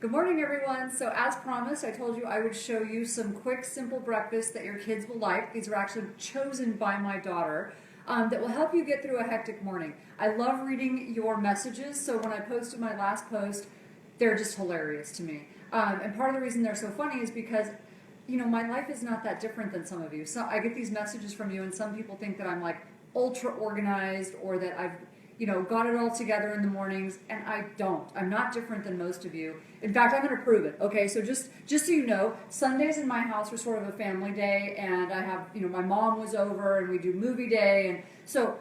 Good morning, everyone. So as promised, I told you I would show you some quick, simple breakfasts that your kids will like. These are actually chosen by my daughter that will help you get through a hectic morning. I love reading your messages, so when I posted my last post, they're just hilarious to me. And part of the reason they're so funny is because, you know, my life is not that different than some of you. So I get these messages from you, and some people think that I'm like ultra organized or that I've got it all together in the mornings, and I don't. I'm not different than most of you. In fact, I'm going to prove it. Okay, so just so you know, Sundays in my house are sort of a family day, and I have, my mom was over, and we do movie day, and so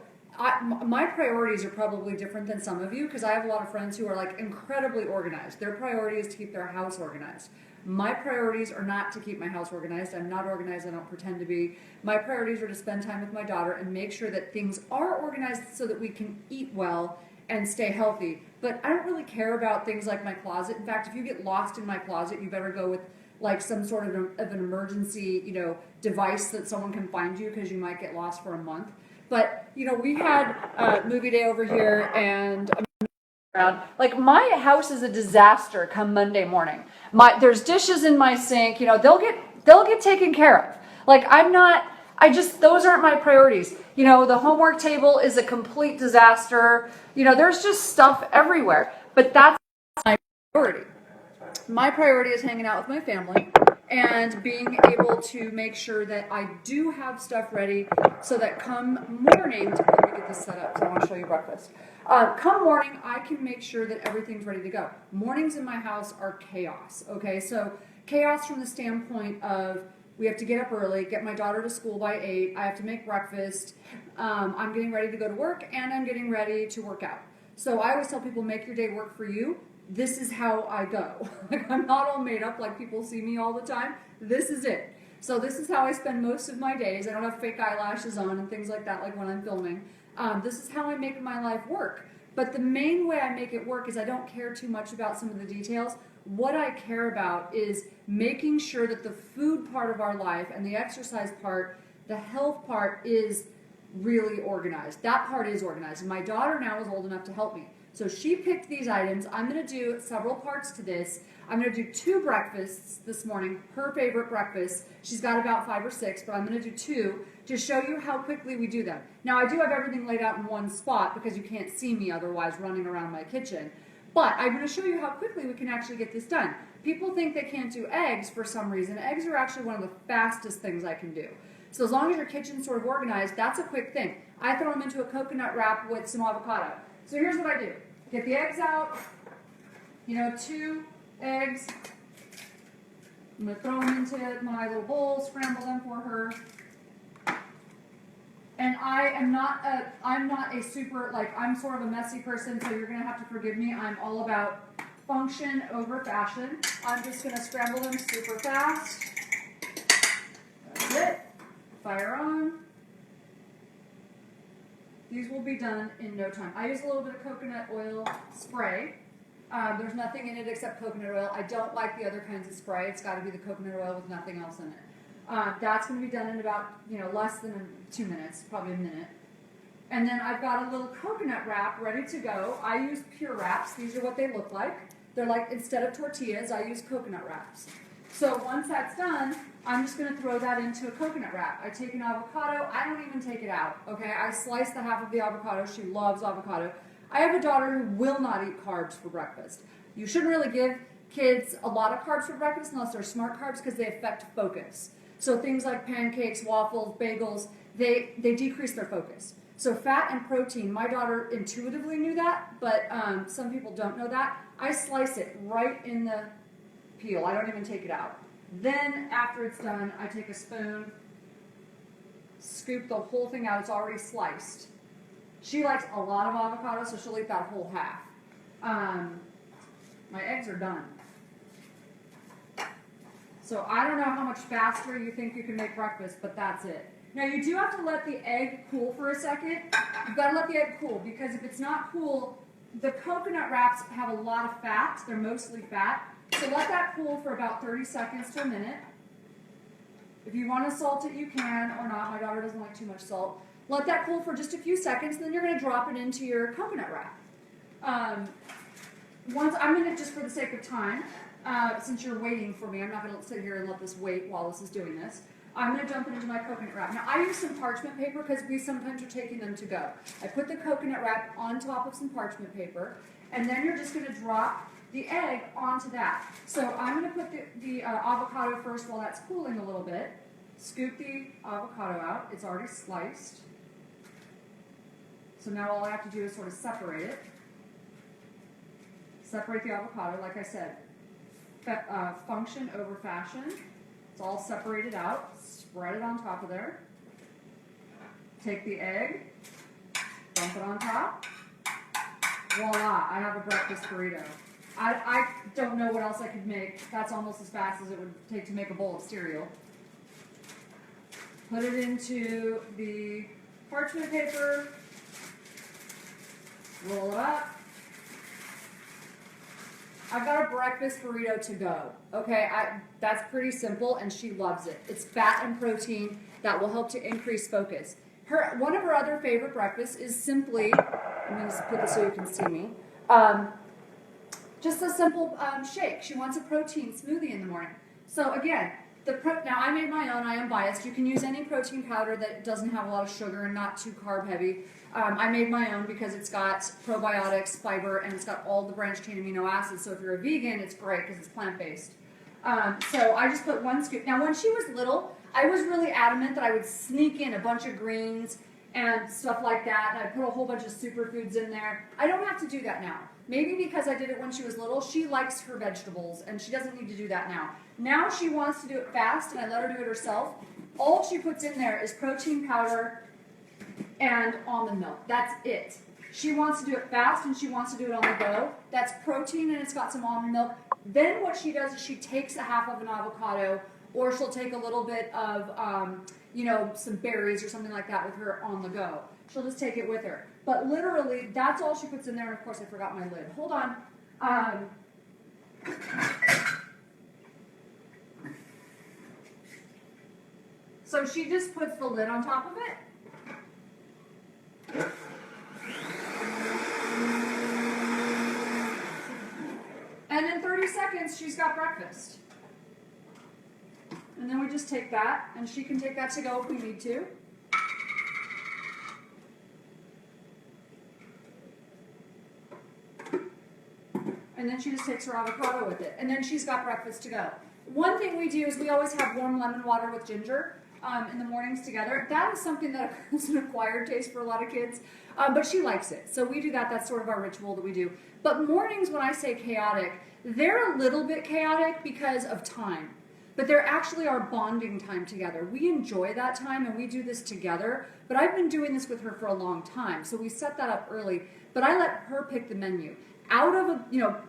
my priorities are probably different than some of you because I have a lot of friends who are like incredibly organized. Their priority is to keep their house organized. My priorities are not to keep my house organized. I'm not organized. I don't pretend to be. My priorities are to spend time with my daughter and make sure that things are organized so that we can eat well and stay healthy. But I don't really care about things like my closet. In fact, if you get lost in my closet, you better go with like some sort of an emergency, device that someone can find you because you might get lost for a month. But, we had movie day over here, and like my house is a disaster come Monday morning. There's dishes in my sink, they'll get taken care of. Like those aren't my priorities. The homework table is a complete disaster. There's just stuff everywhere. But that's my priority. My priority is hanging out with my family and being able to make sure that I do have stuff ready so that come morning, let me get this set up because I want to show you breakfast. Come morning, I can make sure that everything's ready to go. Mornings in my house are chaos, okay? So chaos from the standpoint of we have to get up early, get my daughter to school by 8, I have to make breakfast, I'm getting ready to go to work, and I'm getting ready to work out. So I always tell people, make your day work for you. This is how I go. I'm not all made up like people see me all the time. This is it. So this is how I spend most of my days. I don't have fake eyelashes on and things like that like when I'm filming. This is how I make my life work. But the main way I make it work is I don't care too much about some of the details. What I care about is making sure that the food part of our life and the exercise part, the health part is really organized. That part is organized. And my daughter now is old enough to help me. So she picked these items. I'm going to do several parts to this. I'm going to do 2 breakfasts this morning, her favorite breakfast. She's got about 5 or 6, but I'm going to do 2 to show you how quickly we do them. Now, I do have everything laid out in one spot because you can't see me otherwise running around my kitchen. But I'm going to show you how quickly we can actually get this done. People think they can't do eggs for some reason. Eggs are actually one of the fastest things I can do. So as long as your kitchen's sort of organized, that's a quick thing. I throw them into a coconut wrap with some avocado. So here's what I do. Get the eggs out, 2 eggs. I'm going to throw them into my little bowl, scramble them for her. And I'm not a super, I'm sort of a messy person, so you're going to have to forgive me. I'm all about function over fashion. I'm just going to scramble them super fast. That's it. Fire on. These will be done in no time. I use a little bit of coconut oil spray. There's nothing in it except coconut oil. I don't like the other kinds of spray. It's got to be the coconut oil with nothing else in it. That's going to be done in about less than 2 minutes, probably a minute. And then I've got a little coconut wrap ready to go. I use pure wraps. These are what they look like. They're like, instead of tortillas, I use coconut wraps. So once that's done, I'm just going to throw that into a coconut wrap. I take an avocado. I don't even take it out, okay? I slice the half of the avocado. She loves avocado. I have a daughter who will not eat carbs for breakfast. You shouldn't really give kids a lot of carbs for breakfast unless they're smart carbs because they affect focus. So things like pancakes, waffles, bagels, they decrease their focus. So fat and protein, my daughter intuitively knew that, but some people don't know that. I slice it right in the peel. I don't even take it out. Then after it's done, I take a spoon, scoop the whole thing out. It's already sliced. She likes a lot of avocado, so she'll eat that whole half. My eggs are done. So I don't know how much faster you think you can make breakfast, but that's it. Now you do have to let the egg cool for a second. You've got to let the egg cool because if it's not cool, the coconut wraps have a lot of fat. They're mostly fat. So let that cool for about 30 seconds to a minute. If you want to salt it, you can or not. My daughter doesn't like too much salt. Let that cool for just a few seconds, and then you're going to drop it into your coconut wrap. Once I'm going to, just for the sake of time, since you're waiting for me, I'm not going to sit here and let this wait while this is doing this. I'm going to dump it into my coconut wrap. Now, I use some parchment paper because we sometimes are taking them to go. I put the coconut wrap on top of some parchment paper, and then you're just going to drop the egg onto that. So I'm going to put the avocado first while that's cooling a little bit. Scoop the avocado out. It's already sliced. So now all I have to do is sort of separate it. Separate the avocado, like I said. Function over fashion. It's all separated out. Spread it on top of there. Take the egg, dump it on top. Voila, I have a breakfast burrito. I don't know what else I could make. That's almost as fast as it would take to make a bowl of cereal. Put it into the parchment paper. Roll it up. I've got a breakfast burrito to go. Okay, that's pretty simple, and she loves it. It's fat and protein that will help to increase focus. One of her other favorite breakfasts is simply, I'm going to put this so you can see me, just a simple shake. She wants a protein smoothie in the morning. So again, now I made my own. I am biased. You can use any protein powder that doesn't have a lot of sugar and not too carb heavy. I made my own because it's got probiotics, fiber, and it's got all the branched chain amino acids. So if you're a vegan, it's great because it's plant-based. So I just put 1 scoop. Now when she was little, I was really adamant that I would sneak in a bunch of greens and stuff like that. And I put a whole bunch of superfoods in there. I don't have to do that now. Maybe because I did it when she was little, she likes her vegetables and she doesn't need to do that now. Now she wants to do it fast and I let her do it herself. All she puts in there is protein powder and almond milk. That's it. She wants to do it fast and she wants to do it on the go. That's protein and it's got some almond milk. Then what she does is she takes a half of an avocado, or she'll take a little bit of, some berries or something like that with her on the go. She'll just take it with her. But literally, that's all she puts in there. And of course, I forgot my lid. Hold on. So she just puts the lid on top of it. And in 30 seconds, she's got breakfast. And then we just take that, and she can take that to go if we need to. And then she just takes her avocado with it. And then she's got breakfast to go. One thing we do is we always have warm lemon water with ginger in the mornings together. That is something that is an acquired taste for a lot of kids, but she likes it. So we do that. That's sort of our ritual that we do. But mornings, when I say chaotic, they're a little bit chaotic because of time. But they're actually our bonding time together. We enjoy that time and we do this together. But I've been doing this with her for a long time. So we set that up early. But I let her pick the menu. Out of a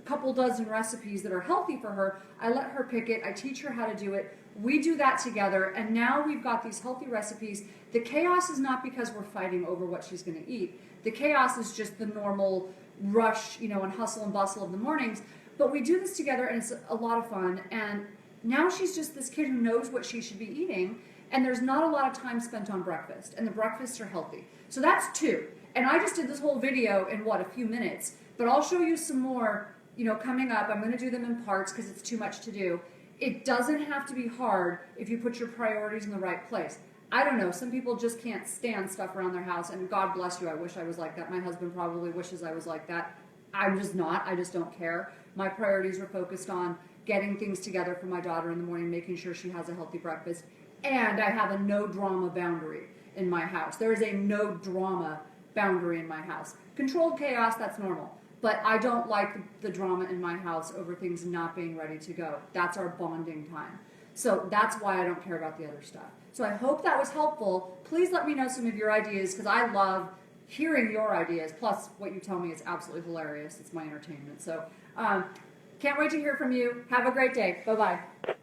couple dozen recipes that are healthy for her, I let her pick it. I teach her how to do it. We do that together, and now we've got these healthy recipes. The chaos is not because we're fighting over what she's going to eat. The chaos is just the normal rush, and hustle and bustle of the mornings. But we do this together, and it's a lot of fun. And now she's just this kid who knows what she should be eating, and there's not a lot of time spent on breakfast, and the breakfasts are healthy. So that's 2. And I just did this whole video in, a few minutes. But I'll show you some more, coming up. I'm going to do them in parts because it's too much to do. It doesn't have to be hard if you put your priorities in the right place. I don't know. Some people just can't stand stuff around their house, and God bless you. I wish I was like that. My husband probably wishes I was like that. I'm just not. I just don't care. My priorities are focused on getting things together for my daughter in the morning, making sure she has a healthy breakfast, and I have a no drama boundary in my house. There is a no drama boundary in my house. Controlled chaos, that's normal. But I don't like the drama in my house over things not being ready to go. That's our bonding time. So that's why I don't care about the other stuff. So I hope that was helpful. Please let me know some of your ideas because I love hearing your ideas. Plus, what you tell me is absolutely hilarious. It's my entertainment. So can't wait to hear from you. Have a great day. Bye-bye.